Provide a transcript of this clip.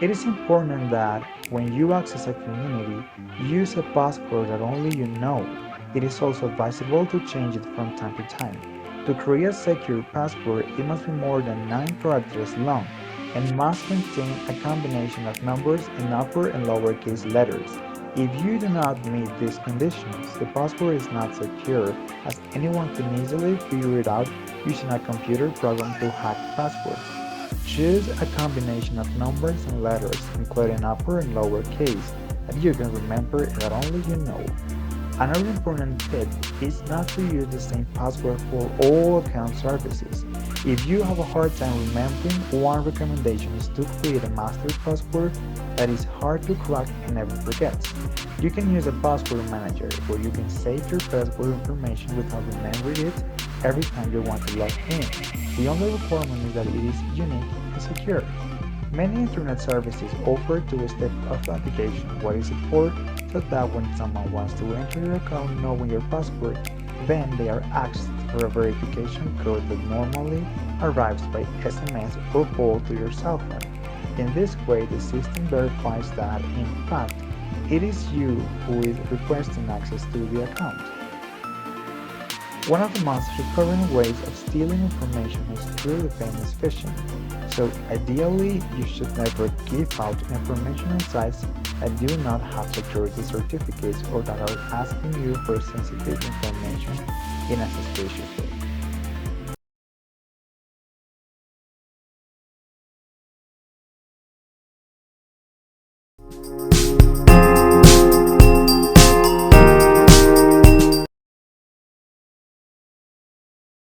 It is important that when you access a community, use a password that only you know. It is also advisable to change it from time to time. To create a secure password, it must be more than 9 characters long and must contain a combination of numbers in upper and lowercase letters. If you do not meet these conditions, the password is not secure, as anyone can easily figure it out using a computer program to hack passwords. Choose a combination of numbers and letters, including upper and lower case, that you can remember and that only you know. Another important tip is not to use the same password for all account services. If you have a hard time remembering, one recommendation is to create a master password that is hard to crack and never forgets. You can use a password manager where you can save your password information without remembering it every time you want to log in. The only requirement is that it is unique and secure. Many internet services offer two-step authentication, what is it for? So that when someone wants to enter your account knowing your password, then they are asked for a verification code that normally arrives by SMS or call to your cell phone. In this way, the system verifies that, in fact, it is you who is requesting access to the account. One of the most recurring ways of stealing information is through the famous phishing. So ideally, you should never give out information on sites that do not have security certificates or that are asking you for sensitive information in a suspicious way.